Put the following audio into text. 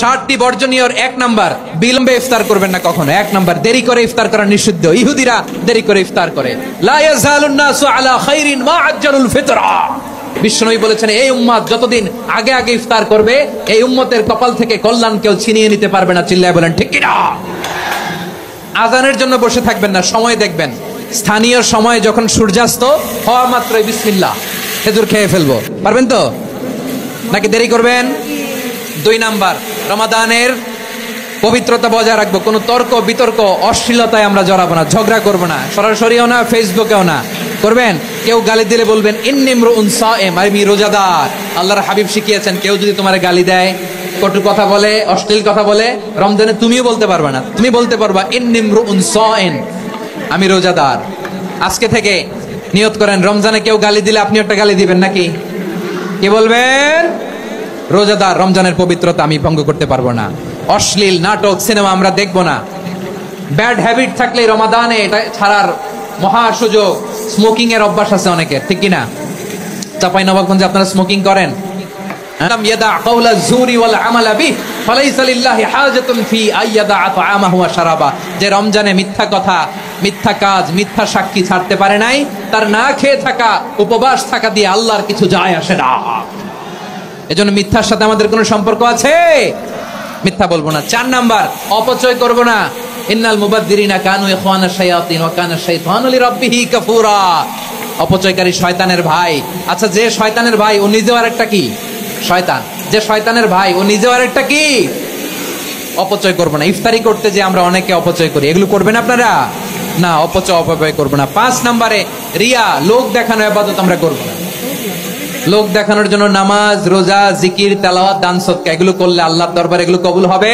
7টি বর্জনীয়র 1 number, বিলম্বে ইফতার করবেন না কখনো। 1 নাম্বার, দেরি করে ইফতার করা নিষিদ্ধ। ইহুদিরা দেরি করে ইফতার করে। লা ইয়াজালুন নাসু আলা খাইরিন মা আজ্জালুল ফিতরা। বিশ্বনবী বলেছেন, এই উম্মত যতদিন আগে আগে ইফতার করবে, এই উম্মতের কপাল থেকে কল্যাণ কেউ ছিনিয়ে নিতে পারবে না। চিল্লায় বলেন ঠিক কি না? আজানের জন্য বসে থাকবেন না, সময় দেখবেন। স্থানীয় সময় যখন সূর্যাস্ত হওয়া মাত্রই বিসমিল্লাহ, খেজুর খেয়ে ফেলবো। পারবেন তো নাকি দেরি করবেন? 2 নাম্বার, রমাদানের পবিত্রতা বজায় রাখবো। কোনো তর্ক বিতর্ক অশ্লীলতায় আমরা জড়াবো না, ঝগড়া করবো না, সরাসরিও না, ফেসবুকেও না। করবেন কেউ গালি দিলে বলবেন ইন্নিমরুউন সায়েম, আমি রোজাদার। আল্লাহর হাবিব শিখিয়েছেন, কেউ যদি তোমার গালি দেয়, কটু কথা বলে, অশ্লীল কথা বলে, রমজানে তুমিও বলতে পারবে না। তুমি বলতে পারবা ইন্নিমরুউন সায়েম, আমি রোজাদার। আজকে থেকে নিয়ত করেন, রমজানে কেউ গালি দিলে আপনি একটা গালি দিবেন নাকি? কি বলবেন? রোজাদার, রমজানের পবিত্রতা আমি ভঙ্গ করতে পারবো না। অশ্লীল নাটক সিনেমা আমরা দেখবো না। ব্যাড হ্যাবিট থাকলে রমাদানে এটা ছাড়ার মহা সুযোগ। স্মোকিং এর অভ্যাস আছে অনেকের, ঠিক কিনা? চাঁপাইনবাবগঞ্জে আপনারা স্মোকিং করেন? আলাম ইয়াদা কাওলা যুরি ওয়াল আমালা বিহি ফালাইসা লিল্লাহি হাজাতুন ফি আইয়াদা তাআমাহু ওয়া শারাবা। যে রমজানে মিথ্যা কথা, মিথ্যা কাজ, মিথ্যা সাক্ষী ছাড়তে পারে নাই, তার না খেয়ে থাকা, উপবাস থাকা দিয়ে আল্লাহর কিছু যায় আসে না। এজন্য মিথ্যার সাথে আমাদের কোনো সম্পর্ক আছে? মিথ্যা বলবো না। 4 নাম্বার, অপচয় করব না। ইন্নাল মুবাদদিরিনা কানু ইখওয়ানাশ শায়াতিন ওয়া কানা শাইতানু লিরাব্বিহি কাফুরা। অপচয়কারী শয়তানের ভাই। আচ্ছা, যে শয়তানের ভাই ও নিজেও আরেকটা কি? শয়তান। যে শয়তানের ভাই ও নিজেও আরেকটা কি? অপচয় করব না। ইফতারি করতে যে আমরা অনেকে অপচয় করি, এগুলো করবেন আপনারা না। অপচয় করব না। 5 নম্বরে, রিয়া, লোক দেখানো ইবাদত আমরা করব না। লোক দেখানোর জন্য নামাজ, রোজা, জিকির, তেলাওয়াত, দান, সদকা এগুলো করলে আল্লাহর দরবারে এগুলো কবুল হবে